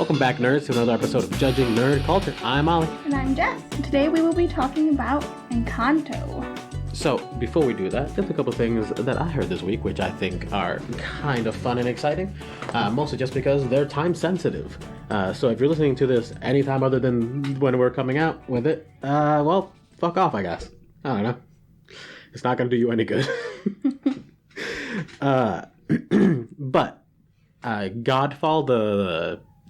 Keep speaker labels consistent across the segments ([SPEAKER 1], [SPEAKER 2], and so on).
[SPEAKER 1] Welcome back, nerds, to another episode of Judging Nerd Culture. I'm Ollie.
[SPEAKER 2] And I'm Jess. Today we will be talking about Encanto.
[SPEAKER 1] So, before we do that, just a couple things that I heard this week, which I think are kind of fun and exciting, mostly just because they're time sensitive. So if you're listening to this anytime other than when we're coming out with it, well, fuck off, I guess. I don't know. It's not going to do you any good. But Godfall,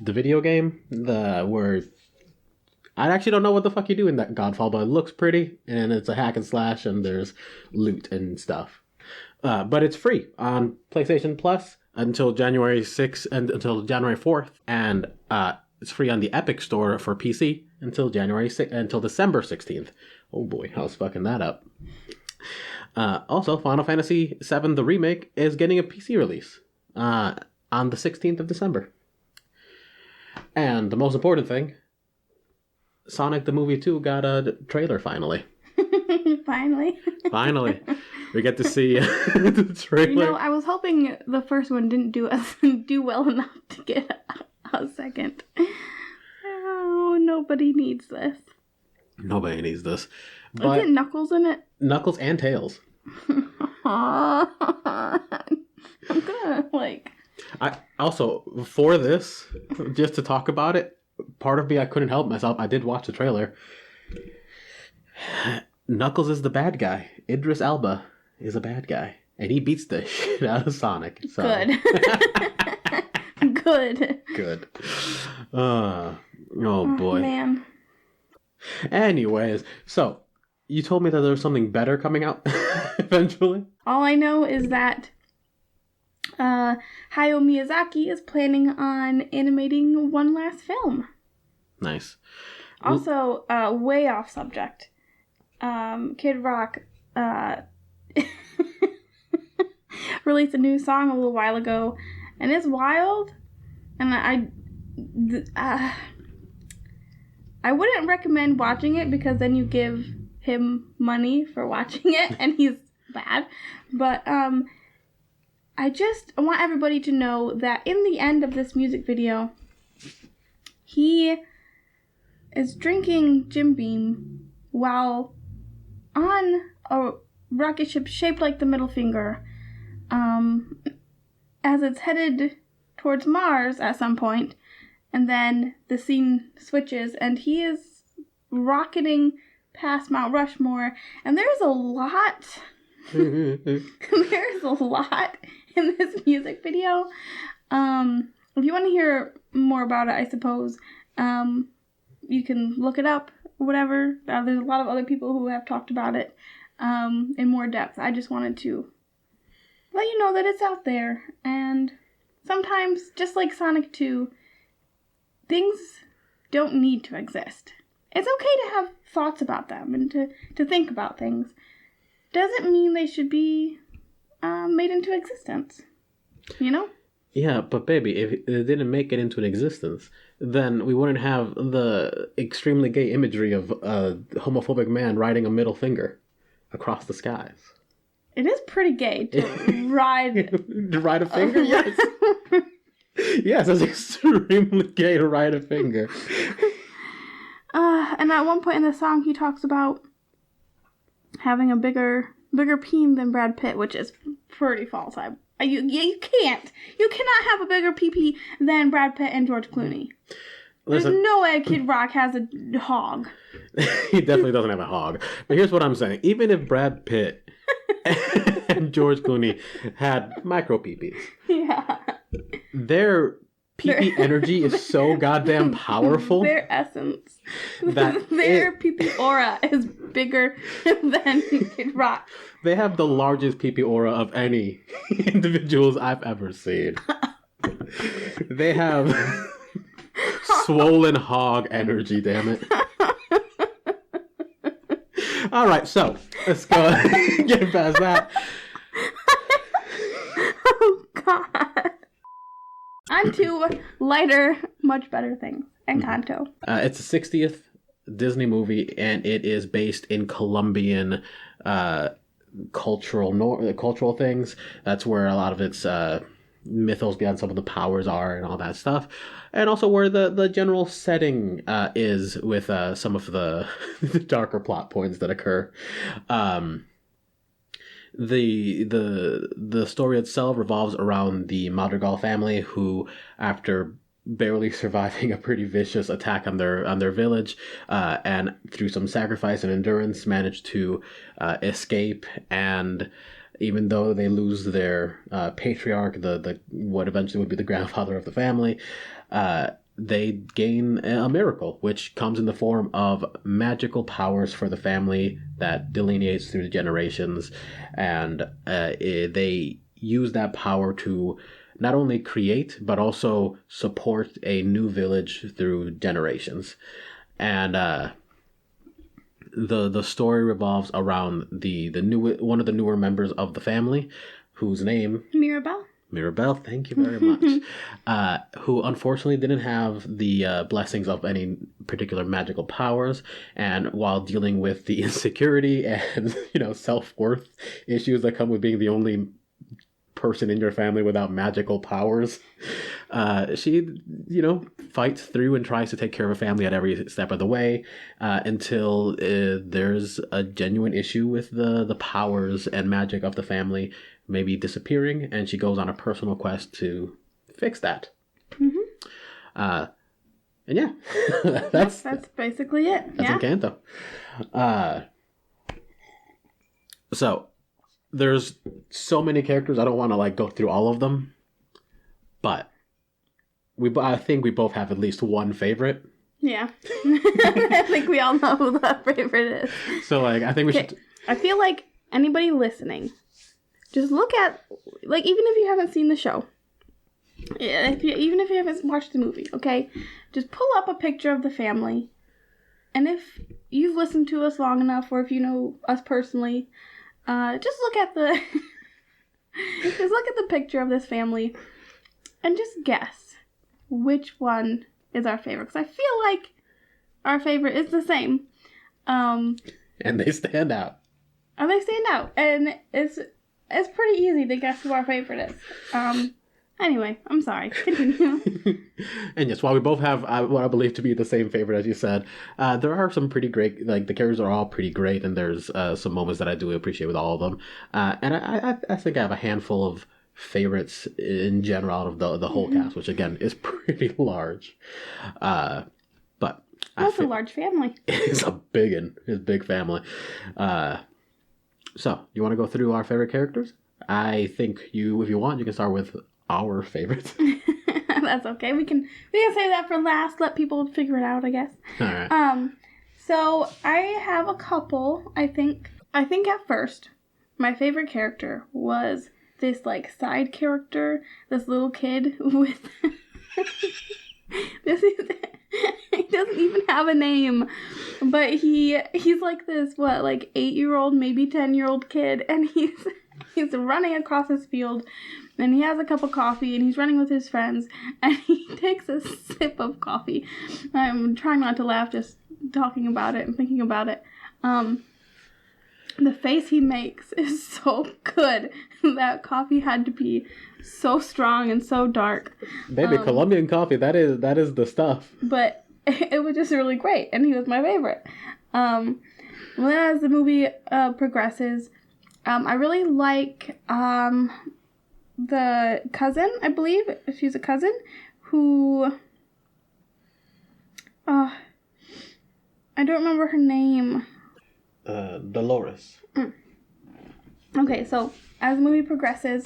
[SPEAKER 1] the video game, where I actually don't know what the fuck you do in that Godfall, but it looks pretty, and it's a hack and slash, and there's loot and stuff. But it's free on PlayStation Plus until January 6th and until January 4th, and it's free on the Epic Store for PC until until December 16th. Oh boy, I was fucking that up. Also, Final Fantasy VII the Remake is getting a PC release on the 16th of December. And the most important thing, Sonic the Movie 2 got a trailer finally. Finally. We get to see the trailer.
[SPEAKER 2] You know, I was hoping the first one didn't do well enough to get a second. Oh, nobody needs this.
[SPEAKER 1] Nobody needs this.
[SPEAKER 2] But is it Knuckles in it?
[SPEAKER 1] Knuckles and Tails.
[SPEAKER 2] I'm gonna,
[SPEAKER 1] I also, for this, just to talk about it, part of me, I couldn't help myself. I did watch the trailer. Knuckles is the bad guy. Idris Elba is a bad guy. And he beats the shit out of Sonic. So.
[SPEAKER 2] Good.
[SPEAKER 1] Good. Oh, boy.
[SPEAKER 2] Man.
[SPEAKER 1] Anyways, so, you told me that there was something better coming out eventually?
[SPEAKER 2] All I know is that Hayao Miyazaki is planning on animating one last film.
[SPEAKER 1] Nice.
[SPEAKER 2] Also, way off subject. Kid Rock released a new song a little while ago, and it's wild. And I wouldn't recommend watching it because then you give him money for watching it, and he's bad. But I want everybody to know that in the end of this music video, he is drinking Jim Beam while on a rocket ship shaped like the middle finger, as it's headed towards Mars at some point, and then the scene switches, and he is rocketing past Mount Rushmore, and there's a lot in this music video. If you want to hear more about it, I suppose you can look it up, whatever. There's a lot of other people who have talked about it in more depth. I just wanted to let you know that it's out there, and sometimes, just like Sonic 2, things don't need to exist. It's okay to have thoughts about them and to think about things. Doesn't mean they should be made into existence. You know?
[SPEAKER 1] Yeah, but baby, if it didn't make it into an existence, then we wouldn't have the extremely gay imagery of a homophobic man riding a middle finger across the skies.
[SPEAKER 2] It is pretty gay to ride...
[SPEAKER 1] To ride a finger? Yes. Yes, it's extremely gay to ride a finger.
[SPEAKER 2] And at one point in the song, he talks about having a bigger peen than Brad Pitt, which is pretty false. You cannot have a bigger pee than Brad Pitt and George Clooney. Listen, there's no way Kid Rock has a hog.
[SPEAKER 1] He definitely doesn't have a hog. But here's what I'm saying. Even if Brad Pitt and George Clooney had micro peepees,
[SPEAKER 2] yeah,
[SPEAKER 1] their pee-pee energy is so goddamn powerful.
[SPEAKER 2] Their essence. Their pee-pee aura is bigger than Kid Rock.
[SPEAKER 1] They have the largest pee-pee aura of any individuals I've ever seen. They have swollen hog energy, damn it. Alright, so, let's go get past that.
[SPEAKER 2] Oh, God. On to lighter, much better things. Encanto.
[SPEAKER 1] It's the 60th Disney movie, and it is based in Colombian cultural things. That's where a lot of its mythos behind some of the powers are and all that stuff, and also where the general setting is with some of the, the darker plot points that occur. The story itself revolves around the Madrigal family, who, after barely surviving a pretty vicious attack on their village, and through some sacrifice and endurance, managed to escape. And even though they lose their patriarch, the what eventually would be the grandfather of the family, they gain a miracle, which comes in the form of magical powers for the family that delineates through the generations, and they use that power to not only create but also support a new village through generations. And the story revolves around the new one of the newer members of the family, whose name Mirabelle, thank you very much. Who unfortunately didn't have the blessings of any particular magical powers, and while dealing with the insecurity and self-worth issues that come with being the only person in your family without magical powers, she fights through and tries to take care of her family at every step of the way, until there's a genuine issue with the powers and magic of the family maybe disappearing, and she goes on a personal quest to fix that. And yeah, that's
[SPEAKER 2] basically it.
[SPEAKER 1] That's Encanto. So there's so many characters, I don't want to go through all of them, but I think we both have at least one favorite.
[SPEAKER 2] Yeah. I think we all know who the favorite is.
[SPEAKER 1] So I think we should.
[SPEAKER 2] I feel like anybody listening, just look at, even if you haven't seen the show, even if you haven't watched the movie, okay? Just pull up a picture of the family, and if you've listened to us long enough, or if you know us personally, just look at the picture of this family, and just guess which one is our favorite. Because I feel like our favorite is the same.
[SPEAKER 1] And they stand out.
[SPEAKER 2] And they stand out, and it's pretty easy to guess who our favorite is. Anyway, I'm sorry. Continue.
[SPEAKER 1] And yes, while we both have what I believe to be the same favorite, as you said, there are some pretty great, the characters are all pretty great, and there's some moments that I do appreciate with all of them. And I think I have a handful of favorites in general out of the whole cast, which again is pretty large. But
[SPEAKER 2] it's a large family.
[SPEAKER 1] It's a big one. It's a big family. So, you want to go through our favorite characters? I think if you want, you can start with our favorites.
[SPEAKER 2] That's okay. We can save that for last. Let people figure it out, I guess.
[SPEAKER 1] All right.
[SPEAKER 2] So I have a couple. I think at first my favorite character was this side character, this little kid with he doesn't even have a name, but he's this 8-year-old, maybe 10-year-old kid, and he's running across this field, and he has a cup of coffee, and he's running with his friends, and he takes a sip of coffee. I'm trying not to laugh just talking about it and thinking about it. The face he makes is so good. That coffee had to be so strong and so dark.
[SPEAKER 1] Baby, Colombian coffee, that is the stuff.
[SPEAKER 2] But it was just really great, and he was my favorite. Well, as the movie progresses, I really like the cousin, I believe. She's a cousin who... I don't remember her name.
[SPEAKER 1] Dolores.
[SPEAKER 2] Okay, so as the movie progresses,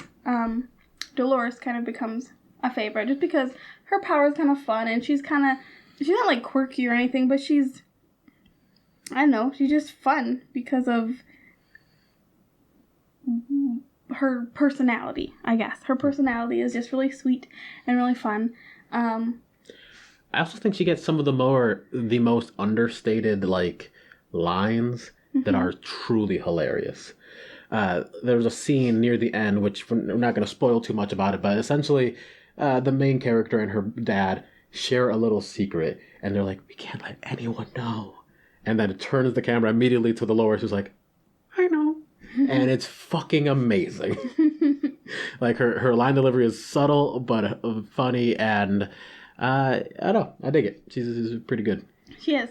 [SPEAKER 2] Dolores kind of becomes a favorite just because her power is kind of fun, and she's not quirky or anything, but she's just fun because of her personality, I guess. Her personality is just really sweet and really fun.
[SPEAKER 1] I also think she gets some of the most understated lines that are truly hilarious. There's a scene near the end, which we're not going to spoil too much about it, but essentially the main character and her dad share a little secret, and they're like, we can't let anyone know. And then it turns the camera immediately to Dolores, who's like, I know. And it's fucking amazing. Like her line delivery is subtle but funny, and I don't know, I dig it. She's pretty good.
[SPEAKER 2] She is.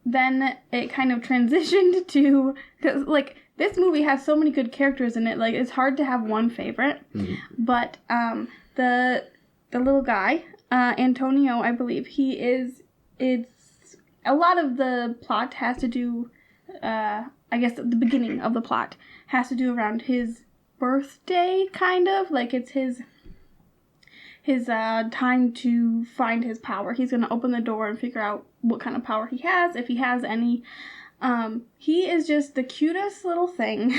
[SPEAKER 2] Then it kind of transitioned to, because like this movie has so many good characters in it, like it's hard to have one favorite. But the little guy, Antonio, I believe it's a lot of the plot has to do, I guess the beginning of the plot has to do around his birthday, kind of like it's his time to find his power. He's going to open the door and figure out what kind of power he has, if he has any. He is just the cutest little thing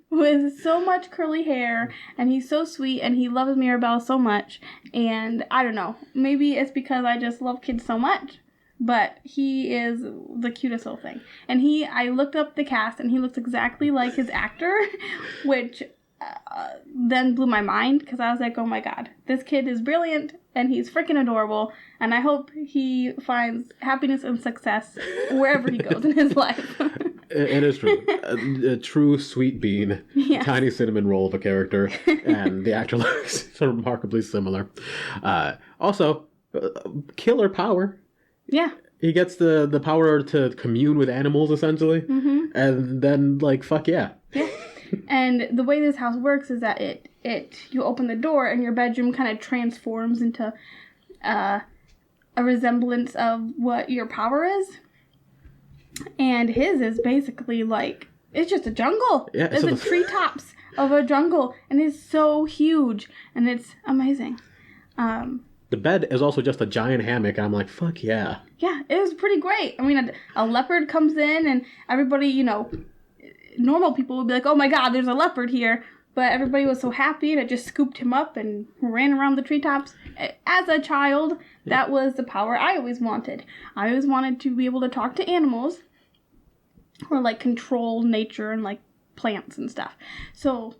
[SPEAKER 2] with so much curly hair, and he's so sweet, and he loves Mirabelle so much. And I don't know, maybe it's because I just love kids so much, but he is the cutest little thing. And I looked up the cast, and he looks exactly like his actor, which then blew my mind, because I was like, oh my god, this kid is brilliant and he's freaking adorable, and I hope he finds happiness and success wherever he goes in his life.
[SPEAKER 1] It is true. A true sweet bean, yes. Tiny cinnamon roll of a character, and the actor looks remarkably similar. Also, killer power.
[SPEAKER 2] Yeah.
[SPEAKER 1] He gets the power to commune with animals, essentially, and then, like, fuck yeah.
[SPEAKER 2] Yeah. And the way this house works is that you open the door and your bedroom kind of transforms into a resemblance of what your power is. And his is basically like, it's just a jungle. Yeah, it's the treetops of a jungle, and it's so huge, and it's amazing.
[SPEAKER 1] The bed is also just a giant hammock, and I'm like, fuck yeah.
[SPEAKER 2] Yeah, it was pretty great. I mean, a leopard comes in, and everybody, normal people would be like, oh my god, there's a leopard here. But everybody was so happy, and it just scooped him up and ran around the treetops. As a child, that was the power I always wanted. I always wanted to be able to talk to animals, or like control nature and like plants and stuff. So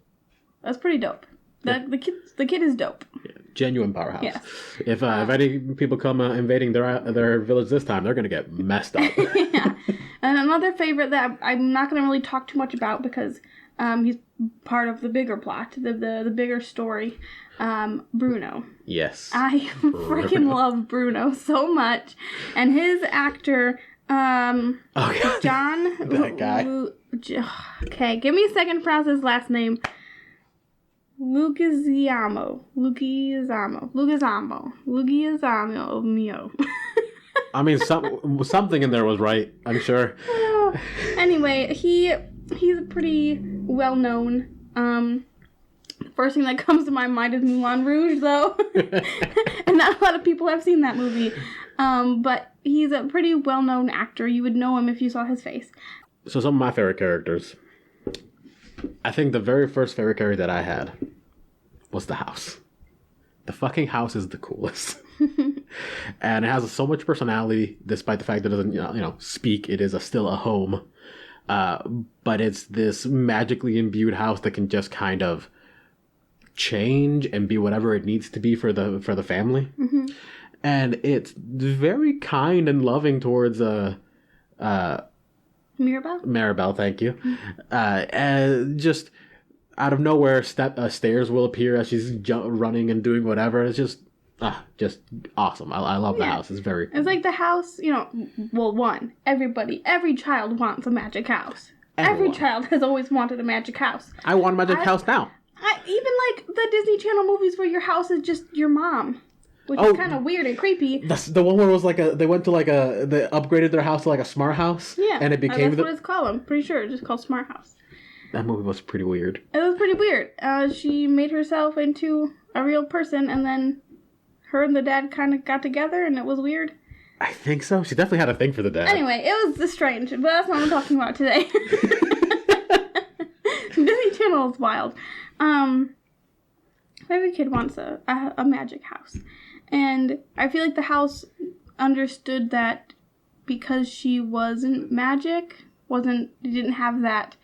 [SPEAKER 2] that's pretty dope. The kid is dope.
[SPEAKER 1] Yeah, genuine powerhouse.
[SPEAKER 2] Yes.
[SPEAKER 1] If any people come invading their village this time, they're gonna get messed up.
[SPEAKER 2] Yeah. And another favorite that I'm not gonna really talk too much about because he's part of the bigger plot, the bigger story. Bruno.
[SPEAKER 1] Yes.
[SPEAKER 2] I freaking love Bruno so much, and his actor. John.
[SPEAKER 1] That guy.
[SPEAKER 2] Okay, give me a second to pronounce his last name. Luguizamo. Mio.
[SPEAKER 1] I mean, something in there was right, I'm sure.
[SPEAKER 2] Anyway, he's pretty well known. First thing that comes to my mind is Moulin Rouge, though. And not a lot of people have seen that movie. But he's a pretty well-known actor. You would know him if you saw his face.
[SPEAKER 1] So some of my favorite characters. I think the very first favorite character that I had was the house. The fucking house is the coolest. And it has so much personality, despite the fact that it doesn't, speak. It is still a home. But it's this magically imbued house that can just kind of change and be whatever it needs to be for the family. Mm-hmm. And it's very kind and loving towards Mirabelle, thank you. And just out of nowhere, stairs will appear as she's running and doing whatever. It's just awesome. I love the house. It's
[SPEAKER 2] like the house, every child wants a magic house.
[SPEAKER 1] Everyone.
[SPEAKER 2] Every child has always wanted a magic house.
[SPEAKER 1] I want a magic house now.
[SPEAKER 2] Even like the Disney Channel movies where your house is just your mom. Which is kind of weird and creepy.
[SPEAKER 1] That's the one where it was like they upgraded their house to like a smart house.
[SPEAKER 2] Yeah.
[SPEAKER 1] And it became
[SPEAKER 2] that's what it's called. I'm pretty sure it's just called Smart House.
[SPEAKER 1] That movie was pretty weird.
[SPEAKER 2] It was pretty weird. She made herself into a real person, and then her and the dad kind of got together, and it was weird.
[SPEAKER 1] I think so. She definitely had a thing for the dad.
[SPEAKER 2] Anyway, it was strange, but that's not what I'm talking about today. Disney Channel is wild. Every kid wants a magic house. And I feel like the house understood that because she wasn't magic, didn't have that,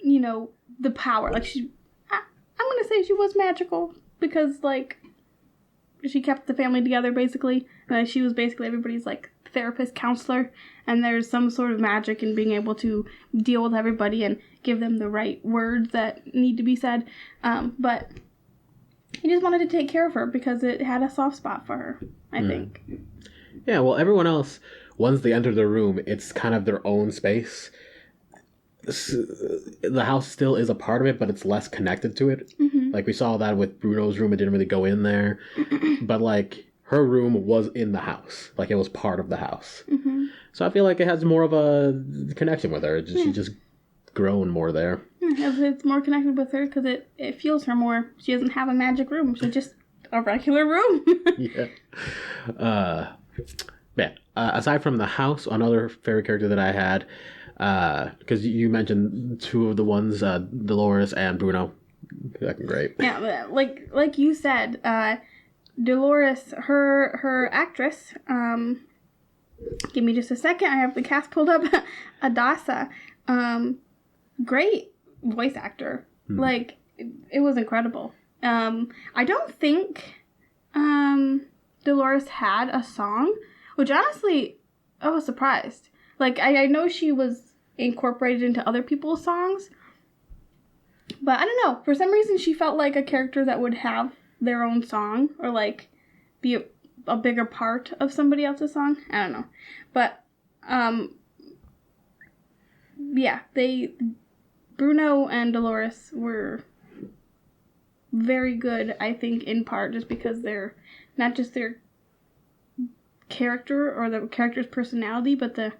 [SPEAKER 2] the power. Like I'm going to say she was magical because, like, she kept the family together, basically. And she was basically everybody's, like, therapist counselor, and there's some sort of magic in being able to deal with everybody and give them the right words that need to be said. But he just wanted to take care of her because it had a soft spot for her, I think.
[SPEAKER 1] Yeah, well, everyone else, once they enter the room, it's kind of their own space. The house still is a part of it, but it's less connected to it. Like, we saw that with Bruno's room. It didn't really go in there. But, like, her room was in the house. Like, it was part of the house. So I feel like it has more of a connection with her. She's just grown more there.
[SPEAKER 2] It's more connected with her because it feels her more. She doesn't have a magic room. She's just a regular room.
[SPEAKER 1] Aside from the house, another favorite character that I had, because you mentioned two of the ones, Dolores and Bruno. Fucking great.
[SPEAKER 2] Yeah, like you said, Dolores, her actress. Give me just a second. I have the cast pulled up. Adasa, great voice actor. Like, it was incredible. I don't think Dolores had a song, which honestly, I was surprised. Like, I know she was incorporated into other people's songs, but I don't know. For some reason, she felt like a character that would have their own song, or like be a bigger part of somebody else's song. I don't know. But, yeah, Bruno and Dolores were very good, I think, in part just because they're not just their character or the character's personality, but the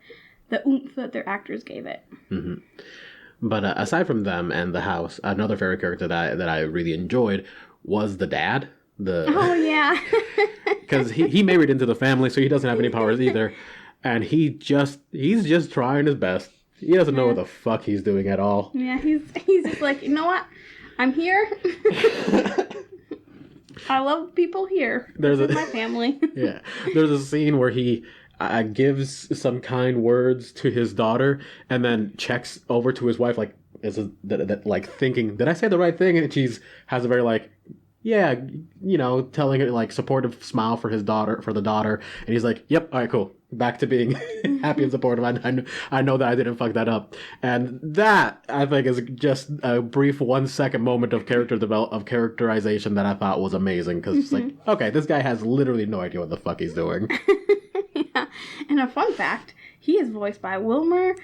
[SPEAKER 2] oomph that their actors gave it.
[SPEAKER 1] But aside from them and the house, another favorite character that I really enjoyed was the dad.
[SPEAKER 2] Oh, yeah.
[SPEAKER 1] Because he married into the family, so he doesn't have any powers either. And he's just trying his best. He doesn't know what the fuck he's doing at all.
[SPEAKER 2] Yeah, he's just like, you know what? I'm here. I love people here. This is my family.
[SPEAKER 1] Yeah. There's a scene where he gives some kind words to his daughter and then checks over to his wife like, thinking, did I say the right thing? And she's has a very like, yeah, telling it like supportive smile for the daughter. And he's like, yep, all right, cool. Back to being happy and supportive. I know that I didn't fuck that up. And that, I think, is just a brief 1 second moment of characterization that I thought was amazing. Because it's like, okay, this guy has literally no idea what the fuck he's doing.
[SPEAKER 2] Yeah. And a fun fact, he is voiced by Wilmer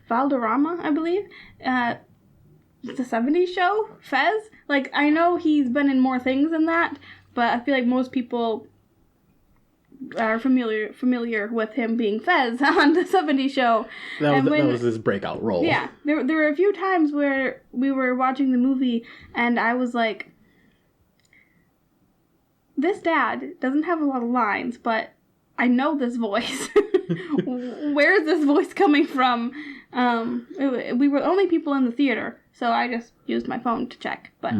[SPEAKER 2] Valderrama, I believe. The 70s show, Fez. Like, I know he's been in more things than that, but I feel like most people are familiar with him being Fez on the 70s show.
[SPEAKER 1] That was his breakout role.
[SPEAKER 2] Yeah. There were a few times where we were watching the movie and I was like, this dad doesn't have a lot of lines, but I know this voice. Where is this voice coming from? We were the only people in the theater, so I just used my phone to check. But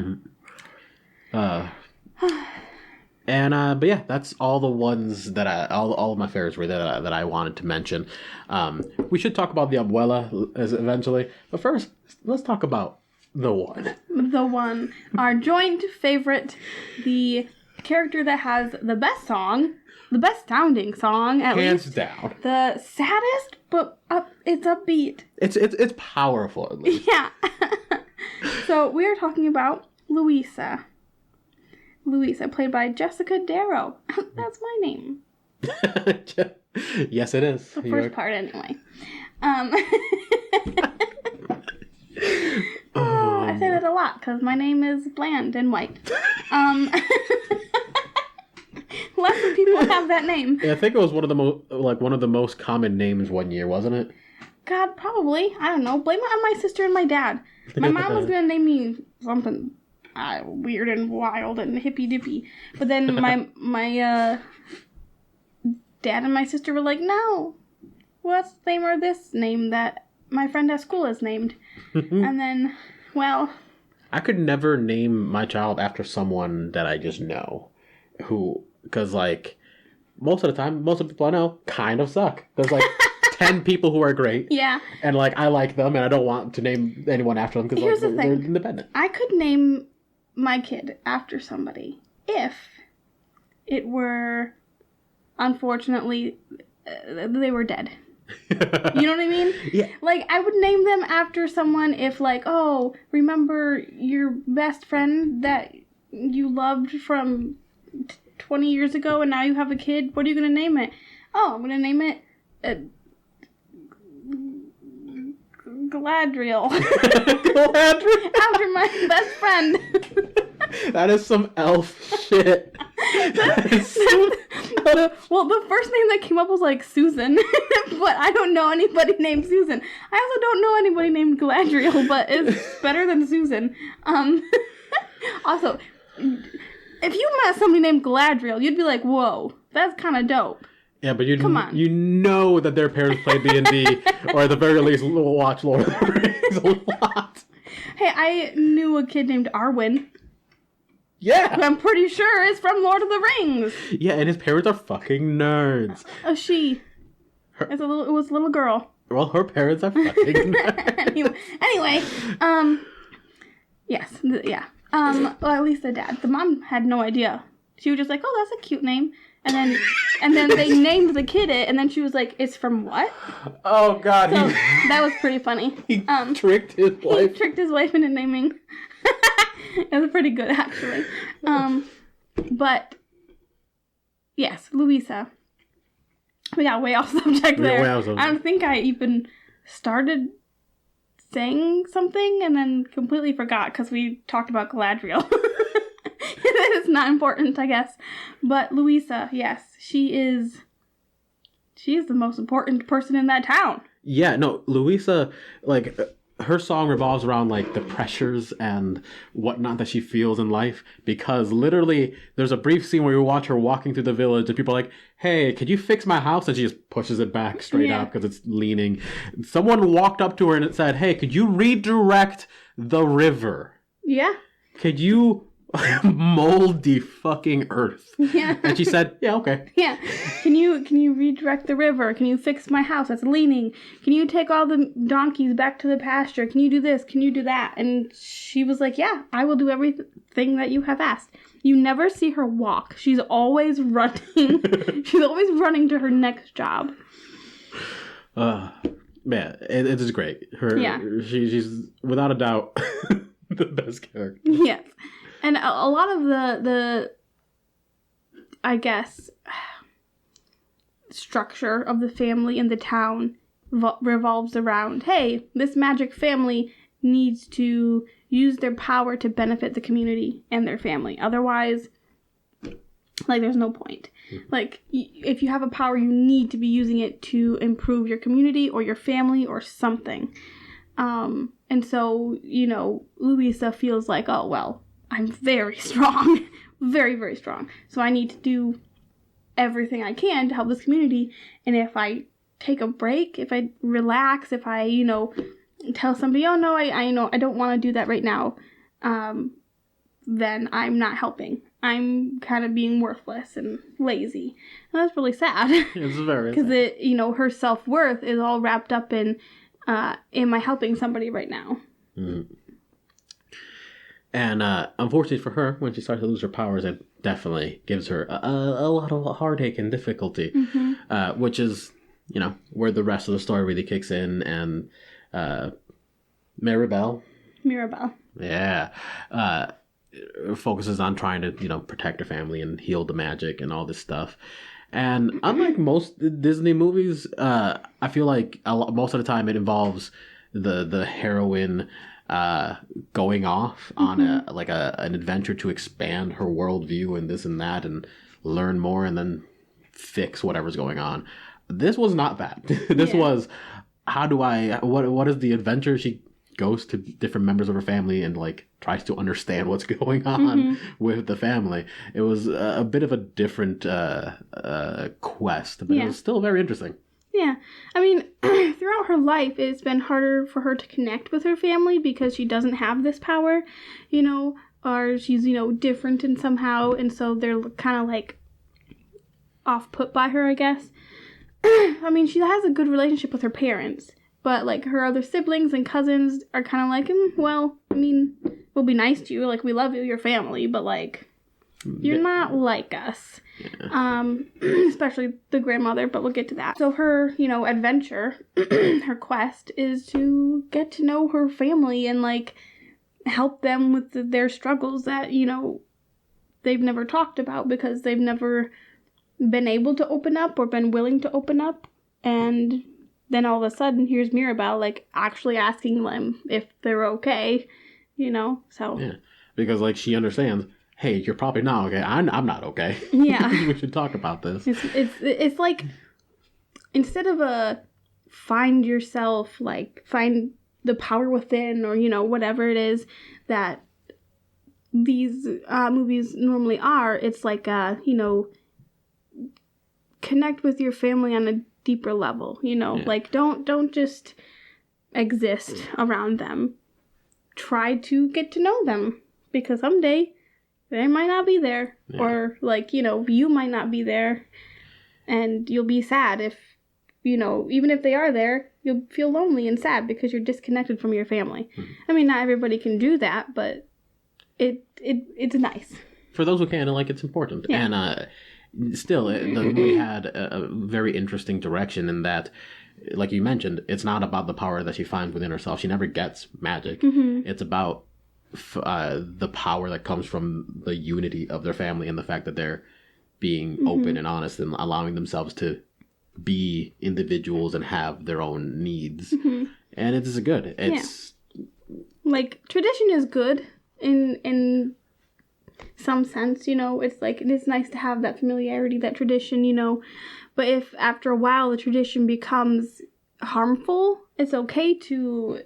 [SPEAKER 1] but yeah, that's all the ones that all of my favorites were that I wanted to mention. We should talk about the abuela eventually, but first let's talk about the one,
[SPEAKER 2] our joint favorite, the character that has the best sounding song, at
[SPEAKER 1] hands
[SPEAKER 2] least.
[SPEAKER 1] down.
[SPEAKER 2] The saddest, but it's upbeat.
[SPEAKER 1] It's powerful, at least.
[SPEAKER 2] Yeah. So we are talking about Louisa. Louisa, played by Jessica Darrow. That's my name.
[SPEAKER 1] Yes, it is.
[SPEAKER 2] The first part, anyway. I say that a lot because my name is bland and white. Lots of people have that name.
[SPEAKER 1] Yeah, I think it was one of the most common names one year, wasn't it?
[SPEAKER 2] God, probably. I don't know. Blame it on my sister and my dad. My mom was gonna name me something weird and wild and hippy dippy, but then my dad and my sister were like, "No, what's the name or this name that my friend at school is named?" And then, well,
[SPEAKER 1] I could never name my child after someone that I just know, because like most of the time, most of the people I know kind of suck. There's like 10 people who are great.
[SPEAKER 2] Yeah.
[SPEAKER 1] And like I like them, and I don't want to name anyone after them because like, they're independent.
[SPEAKER 2] I could name my kid after somebody if it were, unfortunately, they were dead. You know what I mean?
[SPEAKER 1] Yeah.
[SPEAKER 2] Like, I would name them after someone if, like, oh, remember your best friend that you loved from 20 years ago and now you have a kid? What are you going to name it? Oh, I'm going to name it Galadriel.
[SPEAKER 1] Galadriel?
[SPEAKER 2] After my best friend.
[SPEAKER 1] That is some elf shit.
[SPEAKER 2] Well, the first name that came up was like Susan, but I don't know anybody named Susan. I also don't know anybody named Galadriel, but it's better than Susan. Also, if you met somebody named Galadriel, you'd be like, whoa, that's kind of dope.
[SPEAKER 1] Yeah, but
[SPEAKER 2] Come on.
[SPEAKER 1] you know that their parents played D&D, or at the very least watch Lord of the Rings a lot.
[SPEAKER 2] Hey, I knew a kid named Arwen.
[SPEAKER 1] Yeah.
[SPEAKER 2] Who I'm pretty sure is from Lord of the Rings.
[SPEAKER 1] Yeah, and his parents are fucking nerds.
[SPEAKER 2] She. It was a little girl.
[SPEAKER 1] Well, her parents are fucking nerds.
[SPEAKER 2] anyway, yes, yeah. Well, at least the dad. The mom had no idea. She was just like, "Oh, that's a cute name," and then they named the kid it, and then she was like, "It's from what?"
[SPEAKER 1] Oh God,
[SPEAKER 2] so that was pretty funny.
[SPEAKER 1] He tricked his wife.
[SPEAKER 2] He tricked his wife into naming. It was pretty good, actually. But yes, Louisa. We got way off subject there. I don't think I even started saying something and then completely forgot because we talked about Galadriel. It's not important, I guess. But Louisa, yes, she is the most important person in that town.
[SPEAKER 1] Yeah, no, Louisa, like, her song revolves around, like, the pressures and whatnot that she feels in life, because literally there's a brief scene where you watch her walking through the village and people are like, hey, could you fix my house? And she just pushes it back straight up because it's leaning. Someone walked up to her and it said, hey, could you redirect the river?
[SPEAKER 2] Yeah.
[SPEAKER 1] Could you mold the fucking earth?
[SPEAKER 2] Yeah.
[SPEAKER 1] And she said, yeah, okay.
[SPEAKER 2] Yeah. Can you redirect the river? Can you fix my house that's leaning? Can you take all the donkeys back to the pasture? Can you do this? Can you do that? And she was like, yeah, I will do everything that you have asked. You never see her walk. She's always running. She's always running to her next job.
[SPEAKER 1] Man, it is great. She's without a doubt the best character.
[SPEAKER 2] Yes. And a lot of the I guess, structure of the family in the town revolves around, hey, this magic family needs to use their power to benefit the community and their family. Otherwise, like, there's no point. Like, if you have a power, you need to be using it to improve your community or your family or something. And so, Louisa feels like, oh, well, I'm very strong. Very, very strong. So I need to do everything I can to help this community. And if I take a break, if I relax, if I, tell somebody, oh, no, I don't want to do that right now, then I'm not helping. I'm kind of being worthless and lazy. And that's really sad.
[SPEAKER 1] It's very sad.
[SPEAKER 2] Because her self-worth is all wrapped up in, am I helping somebody right now?
[SPEAKER 1] Mm-hmm. And unfortunately for her, when she starts to lose her powers, it definitely gives her a lot of heartache and difficulty, which is, where the rest of the story really kicks in. And Mirabelle. Yeah. Focuses on trying to, protect her family and heal the magic and all this stuff. And unlike most Disney movies, I feel like most of the time it involves the heroine going off on an adventure to expand her worldview and this and that and learn more and then fix whatever's going on. This was not that. This was, what is the adventure? She goes to different members of her family and tries to understand what's going on with the family. It was a bit of a different quest, but it was still very interesting.
[SPEAKER 2] Yeah. I mean, throughout her life, it's been harder for her to connect with her family because she doesn't have this power, or she's, different in somehow, and so they're kind of, off-put by her, I guess. I mean, she has a good relationship with her parents, but, her other siblings and cousins are kind of well, I mean, we'll be nice to you, we love you, your family, but, You're not like us.
[SPEAKER 1] Yeah.
[SPEAKER 2] Especially the grandmother, but we'll get to that. So her, adventure, her quest is to get to know her family and, like, help them with their struggles that, they've never talked about because they've never been able to open up or been willing to open up. And then all of a sudden, here's Mirabelle, like, actually asking them if they're okay, so.
[SPEAKER 1] Yeah, because, like, she understands, hey, you're probably not okay. I'm not okay.
[SPEAKER 2] Yeah.
[SPEAKER 1] We should talk about this.
[SPEAKER 2] It's like, instead of find yourself, like, find the power within, or, whatever it is that these movies normally are, it's like, connect with your family on a deeper level, like, don't just exist around them. Try to get to know them, because someday they might not be there, or, like, you might not be there, and you'll be sad if, even if they are there, you'll feel lonely and sad because you're disconnected from your family. Mm-hmm. I mean, not everybody can do that, but it's nice.
[SPEAKER 1] For those who can, like, it's important. Yeah. And still, the movie had a very interesting direction in that, like you mentioned, it's not about the power that she finds within herself. She never gets magic. Mm-hmm. It's about the power that comes from the unity of their family and the fact that they're being mm-hmm. open and honest and allowing themselves to be individuals and have their own needs. Mm-hmm. And it's good. It's
[SPEAKER 2] like, tradition is good in some sense, it's like, it is nice to have that familiarity, that tradition, but if after a while the tradition becomes harmful, it's okay to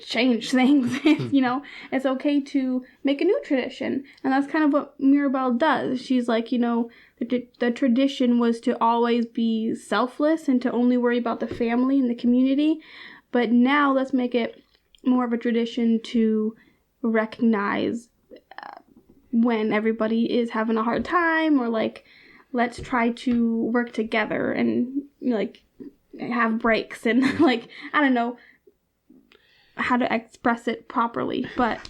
[SPEAKER 2] change things. It's okay to make a new tradition. And that's kind of what Mirabelle does. She's like, the tradition was to always be selfless and to only worry about the family and the community, but now let's make it more of a tradition to recognize when everybody is having a hard time, or, like, let's try to work together and, like, have breaks and, like, I don't know how to express it properly, but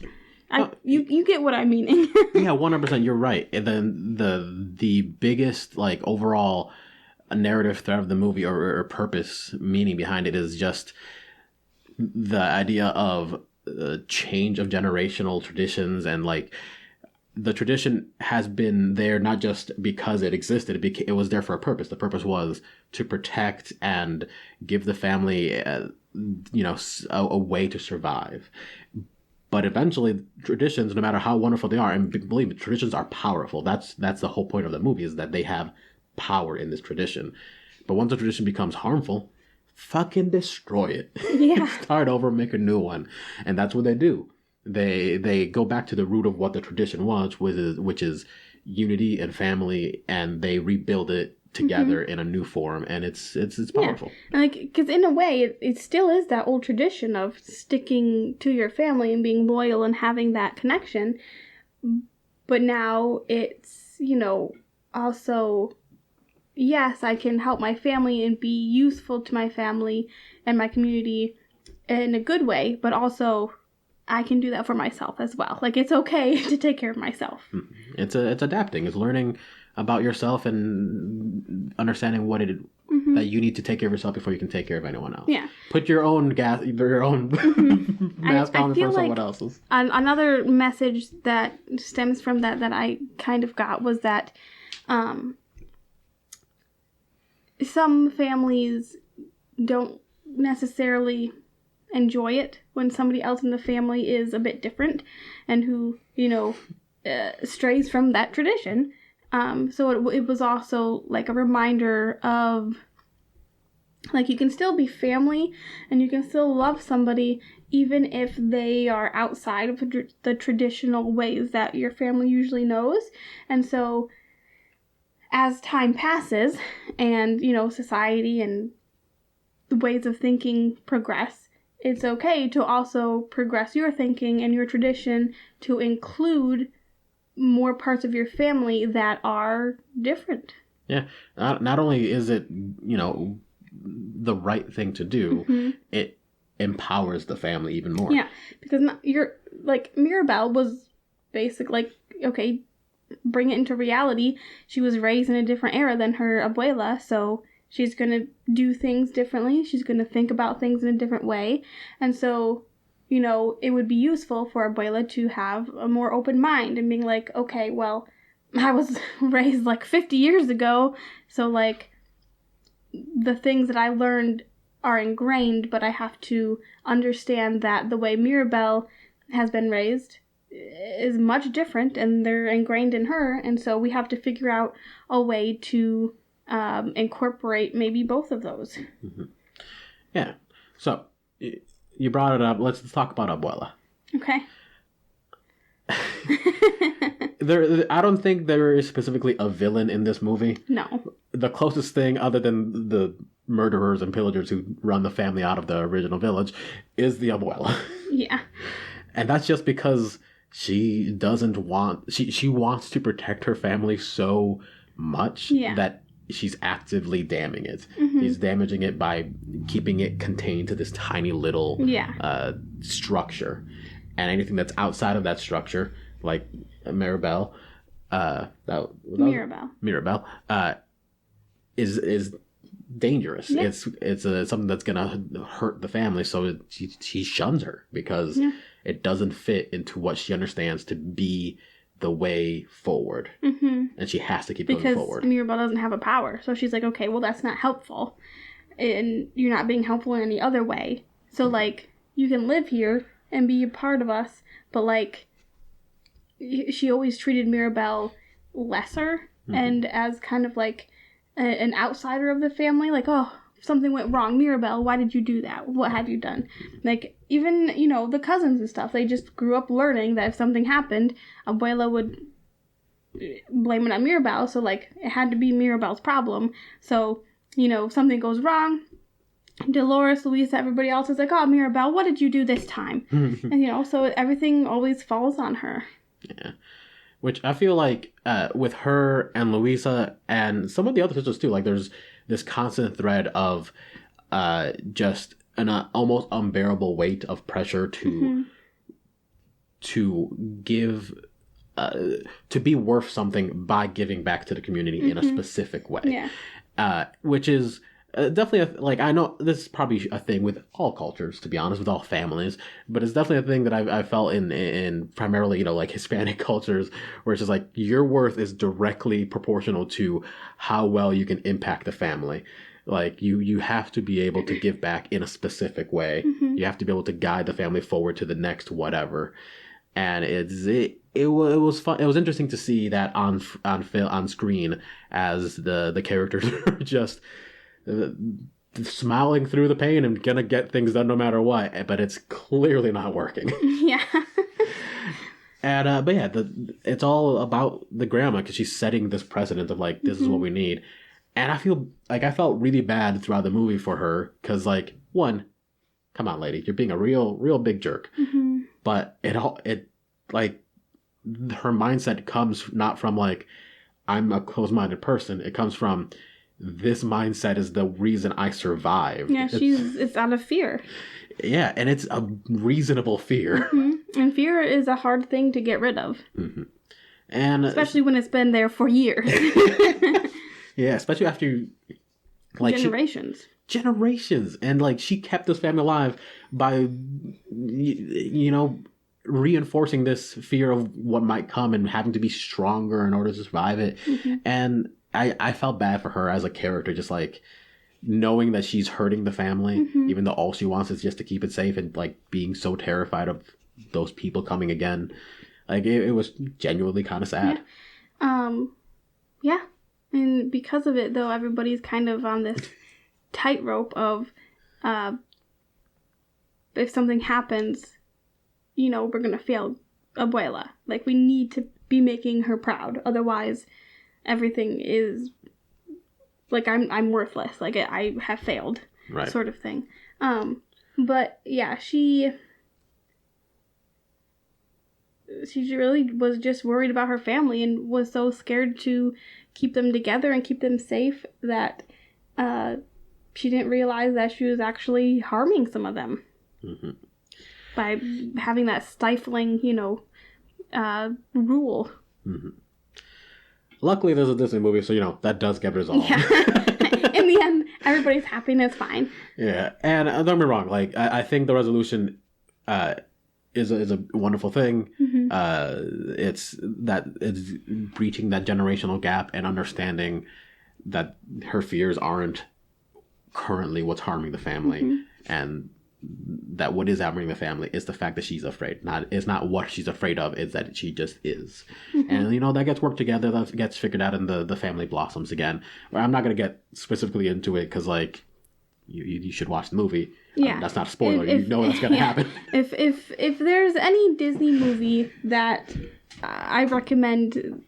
[SPEAKER 2] you get what I'm meaning.
[SPEAKER 1] Yeah, 100%, you're right. And then the biggest, like, overall narrative thread of the movie, or purpose, meaning behind it, is just the idea of change of generational traditions. And, like, the tradition has been there not just because it existed, it was there for a purpose. The purpose was to protect and give the family a way to survive. But eventually, traditions, no matter how wonderful they are, and believe me, traditions are powerful. That's the whole point of the movie, is that they have power in this tradition. But once a tradition becomes harmful, fucking destroy it.
[SPEAKER 2] Yeah.
[SPEAKER 1] Start over, make a new one. And that's what they do. They go back to the root of what the tradition was, which is unity and family, and they rebuild it together mm-hmm. in a new form, and it's powerful.
[SPEAKER 2] Yeah. Like, because in a way, it still is that old tradition of sticking to your family and being loyal and having that connection, but now it's, also, yes, I can help my family and be useful to my family and my community in a good way, but also I can do that for myself as well. Like, it's okay to take care of myself.
[SPEAKER 1] It's adapting. It's learning about yourself and understanding what mm-hmm. that you need to take care of yourself before you can take care of anyone else.
[SPEAKER 2] Yeah.
[SPEAKER 1] Put your own mm-hmm. mask on before someone else's.
[SPEAKER 2] Another message that stems from that I kind of got was that some families don't necessarily enjoy it when somebody else in the family is a bit different and who, strays from that tradition. So it was also, like, a reminder of, like, you can still be family and you can still love somebody even if they are outside of the traditional ways that your family usually knows. And so as time passes and, society and the ways of thinking progress, it's okay to also progress your thinking and your tradition to include more parts of your family that are different.
[SPEAKER 1] Yeah. Not only is it, the right thing to do, mm-hmm. it empowers the family even more.
[SPEAKER 2] Yeah, because you're, like, Mirabelle was basically, like, okay, bring it into reality. She was raised in a different era than her abuela, so she's going to do things differently. She's going to think about things in a different way. And so, you know, it would be useful for abuela to have a more open mind and being like, okay, well, I was raised like 50 years ago, so like the things that I learned are ingrained, but I have to understand that the way Mirabelle has been raised is much different, and they're ingrained in her, and so we have to figure out a way to incorporate maybe both of those.
[SPEAKER 1] Mm-hmm. Yeah. So you brought it up. Let's talk about Abuela.
[SPEAKER 2] Okay.
[SPEAKER 1] I don't think there is specifically a villain in this movie.
[SPEAKER 2] No.
[SPEAKER 1] The closest thing, other than the murderers and pillagers who run the family out of the original village, is the Abuela.
[SPEAKER 2] Yeah.
[SPEAKER 1] And that's just because she doesn't want... She wants to protect her family so much that she's actively damning it. Mm-hmm. She's damaging it by keeping it contained to this tiny little structure. And anything that's outside of that structure, like Mirabelle, is dangerous. Yeah. It's something that's gonna hurt the family. So she shuns her because it doesn't fit into what she understands to be the way forward, and she has to keep going forward.
[SPEAKER 2] Because Mirabelle doesn't have a power, so she's like, okay, well that's not helpful, and you're not being helpful in any other way. So like, you can live here and be a part of us, but like, she always treated Mirabelle lesser and as kind of like an outsider of the family. Like, oh, something went wrong, Mirabelle, why did you do that? What have you done? Like, even, you know, the cousins and stuff, they just grew up learning that if something happened, Abuela would blame it on Mirabelle, so like, it had to be Mirabelle's problem. So, you know, if something goes wrong, Dolores, Luisa, everybody else is like, oh, Mirabelle, what did you do this time? And, you know, so everything always falls on her.
[SPEAKER 1] Yeah. Which I feel like with her and Luisa and some of the other sisters too, like there's this constant thread of just an almost unbearable weight of pressure to give to be worth something by giving back to the community in a specific way. Yeah. Which is definitely, like, I know this is probably a thing with all cultures, to be honest, with all families, but it's definitely a thing that I felt in primarily, you know, like Hispanic cultures, where it's just like your worth is directly proportional to how well you can impact the family. Like, you have to be able to give back in a specific way. You have to be able to guide the family forward to the next whatever. And it was fun. It was interesting to see that on screen as the characters are just smiling through the pain and gonna get things done no matter what, but it's clearly not working.
[SPEAKER 2] Yeah.
[SPEAKER 1] And but yeah, it's all about the grandma, because she's setting this precedent of like, this is what we need. And I felt really bad throughout the movie for her, because like, one, come on, lady, you're being a real big jerk. But it like, her mindset comes not from like, I'm a closed-minded person. It comes from, this mindset is the reason I survived.
[SPEAKER 2] Yeah, it's out of fear.
[SPEAKER 1] Yeah, and it's a reasonable fear.
[SPEAKER 2] And fear is a hard thing to get rid of.
[SPEAKER 1] And
[SPEAKER 2] especially when it's been there for years.
[SPEAKER 1] Yeah, especially after like generations. And like, she kept this family alive by, you know, reinforcing this fear of what might come and having to be stronger in order to survive it. And I felt bad for her as a character, just like knowing that she's hurting the family, even though all she wants is just to keep it safe, and like being so terrified of those people coming again. Like, it was genuinely kind of sad.
[SPEAKER 2] Yeah. And because of it, though, everybody's kind of on this tightrope of if something happens, you know, we're going to fail Abuela. Like, we need to be making her proud. Otherwise, everything is like, I'm worthless. Like, I have failed, right, sort of thing. But yeah, she really was just worried about her family and was so scared to keep them together and keep them safe that she didn't realize that she was actually harming some of them by having that stifling, you know, rule.
[SPEAKER 1] Luckily, there's a Disney movie, so that does get resolved.
[SPEAKER 2] Yeah. In the end, everybody's happy and it's fine.
[SPEAKER 1] Yeah, and don't get me wrong. Like I think the resolution is a wonderful thing. It's breaching that generational gap and understanding that her fears aren't currently what's harming the family, and that what is harming the family is the fact that she's afraid. It's not what she's afraid of, it's that she just is. And that gets worked together, that gets figured out, and the family blossoms again. I'm not going to get specifically into it because like you should watch the movie.
[SPEAKER 2] Yeah,
[SPEAKER 1] that's not a spoiler. You know that's going to happen.
[SPEAKER 2] If there's any Disney movie that I recommend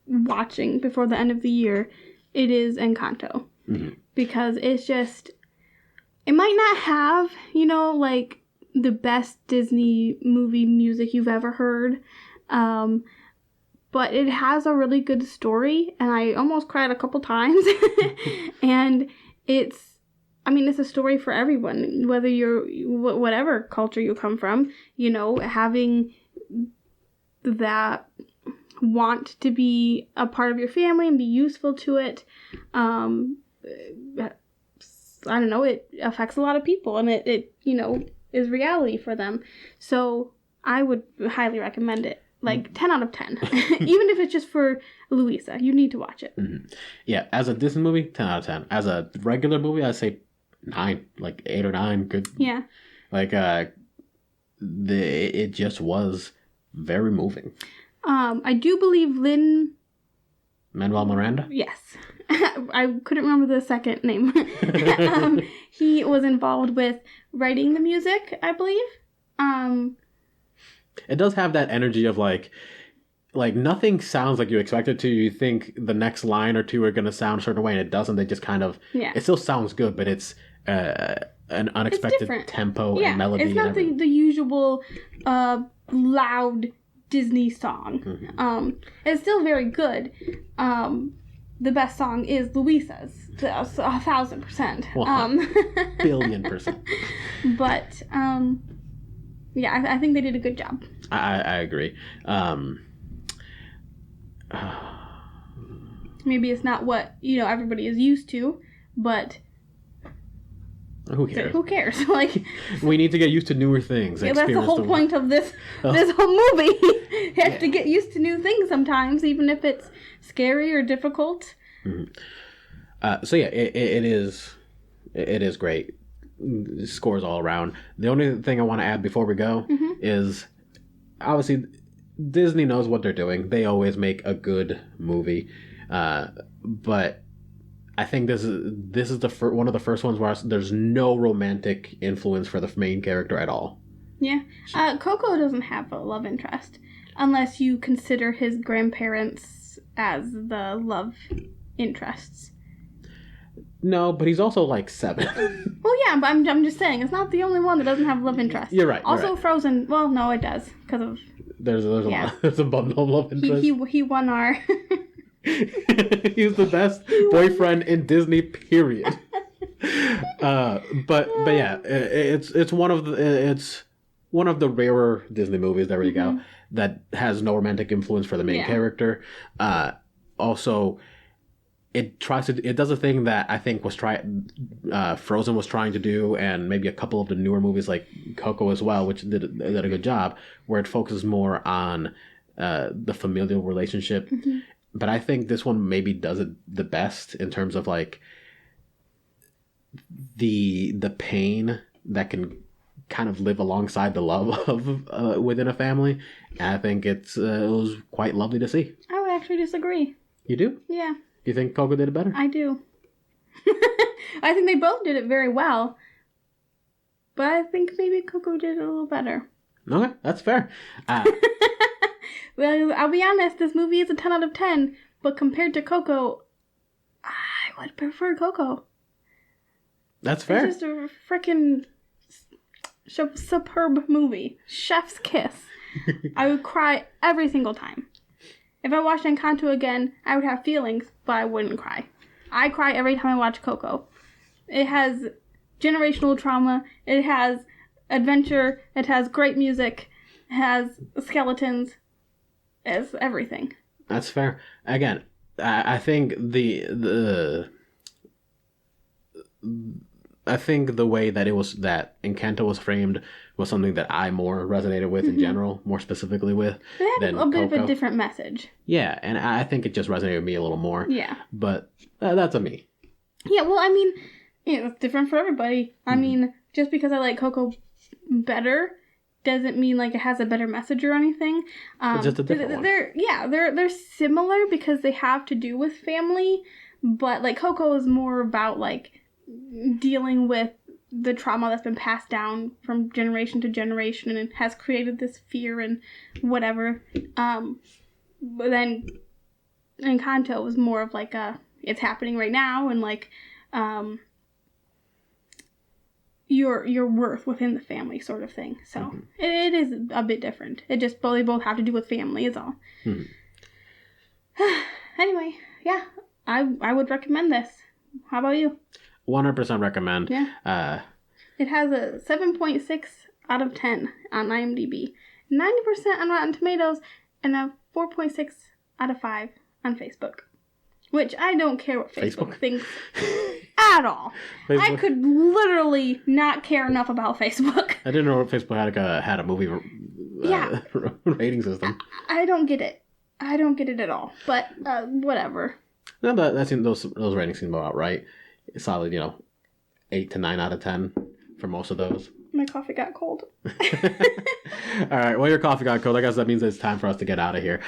[SPEAKER 2] watching before the end of the year, it is Encanto. Because it's just, it might not have, like the best Disney movie music you've ever heard, but it has a really good story, and I almost cried a couple times. And it's a story for everyone, whether you're whatever culture you come from, having that want to be a part of your family and be useful to it. I don't know, it affects a lot of people, and it is reality for them. So I would highly recommend it. Like 10 out of 10. Even if it's just for Louisa, you need to watch it.
[SPEAKER 1] Yeah, as a Disney movie, 10 out of 10. As a regular movie, I'd say 9, like 8 or 9. Good.
[SPEAKER 2] Yeah.
[SPEAKER 1] Like it just was very moving.
[SPEAKER 2] I do believe
[SPEAKER 1] Manuel Miranda?
[SPEAKER 2] Yes. I couldn't remember the second name. He was involved with writing the music, I believe.
[SPEAKER 1] It does have that energy of like nothing sounds like you expect it to. You think the next line or two are going to sound a certain way, and it doesn't. They just kind of... Yeah. It still sounds good, but it's an unexpected tempo and melody.
[SPEAKER 2] It's not the usual loud Disney song. It's still very good. The best song is Louisa's. 1,000%.
[SPEAKER 1] Billion%.
[SPEAKER 2] But yeah, I think they did a good job.
[SPEAKER 1] I agree.
[SPEAKER 2] Maybe it's not what everybody is used to, but
[SPEAKER 1] who cares?
[SPEAKER 2] Who cares? Like,
[SPEAKER 1] we need to get used to newer things.
[SPEAKER 2] Yeah, that's the whole point of this whole movie. You have to get used to new things sometimes, even if it's scary or difficult.
[SPEAKER 1] So yeah, it is great. Scores all around. The only thing I want to add before we go is obviously Disney knows what they're doing. They always make a good movie, but I think this is one of the first ones where there's no romantic influence for the main character at all.
[SPEAKER 2] Yeah, Coco doesn't have a love interest unless you consider his grandparents as the love interests.
[SPEAKER 1] No, but he's also like 7.
[SPEAKER 2] Well, yeah, but I'm just saying it's not the only one that doesn't have love interest.
[SPEAKER 1] You're right.
[SPEAKER 2] Also, right. Frozen. Well, no, it does because of
[SPEAKER 1] there's a lot. There's a bundle of love interest.
[SPEAKER 2] He won our.
[SPEAKER 1] He's the best boyfriend in Disney. Period. But yeah, it's one of the rarer Disney movies. There we go. That has no romantic influence for the main character. Also, it does a thing that I think Frozen was trying to do, and maybe a couple of the newer movies like Coco as well, which did a good job, where it focuses more on the familial relationship. But I think this one maybe does it the best in terms of like the pain that can kind of live alongside the love of within a family. And I think it was quite lovely to see.
[SPEAKER 2] I would actually disagree.
[SPEAKER 1] You do?
[SPEAKER 2] Yeah.
[SPEAKER 1] You think Coco did it better?
[SPEAKER 2] I do. I think they both did it very well. But I think maybe Coco did it a little better.
[SPEAKER 1] Okay, that's fair.
[SPEAKER 2] Well, I'll be honest, this movie is a 10 out of 10. But compared to Coco, I would prefer Coco.
[SPEAKER 1] That's fair.
[SPEAKER 2] It's just a freaking superb movie. Chef's kiss. I would cry every single time. If I watched Encanto again, I would have feelings, but I wouldn't cry. I cry every time I watch Coco. It has generational trauma. It has adventure. It has great music. It has skeletons. It's everything.
[SPEAKER 1] That's fair. Again, I think I think the way that Encanto was framed was something that I more resonated with in general, more specifically with.
[SPEAKER 2] It had a bit of a different message.
[SPEAKER 1] Yeah, and I think it just resonated with me a little more.
[SPEAKER 2] Yeah.
[SPEAKER 1] But that's a me.
[SPEAKER 2] Yeah, well, I mean, it's different for everybody. I mean, just because I like Coco better doesn't mean like it has a better message or anything.
[SPEAKER 1] It's just a different one.
[SPEAKER 2] They're similar because they have to do with family, but like Coco is more about like dealing with the trauma that's been passed down from generation to generation and has created this fear and whatever. But then Encanto was more of like it's happening right now and like your worth within the family sort of thing. So it is a bit different. It just they both have to do with family is all. Anyway, yeah, I would recommend this. How about you?
[SPEAKER 1] 100% recommend.
[SPEAKER 2] Yeah. It has a 7.6 out of 10 on IMDb, 90% on Rotten Tomatoes, and a 4.6 out of 5 on Facebook. Which I don't care what Facebook thinks at all. I could literally not care enough about Facebook.
[SPEAKER 1] I didn't know Facebook had a movie rating system.
[SPEAKER 2] I don't get it. I don't get it at all. But whatever.
[SPEAKER 1] No, but those ratings seem about right. Solid, 8 to 9 out of 10 for most of those.
[SPEAKER 2] My coffee got cold.
[SPEAKER 1] All right. Well, your coffee got cold. I guess that means it's time for us to get out of here.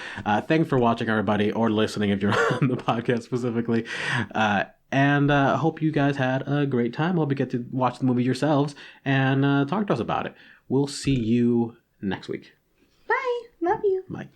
[SPEAKER 1] Thanks for watching, everybody, or listening if you're on the podcast specifically. And hope you guys had a great time. Hope you get to watch the movie yourselves and talk to us about it. We'll see you next week.
[SPEAKER 2] Bye. Love you.
[SPEAKER 1] Bye.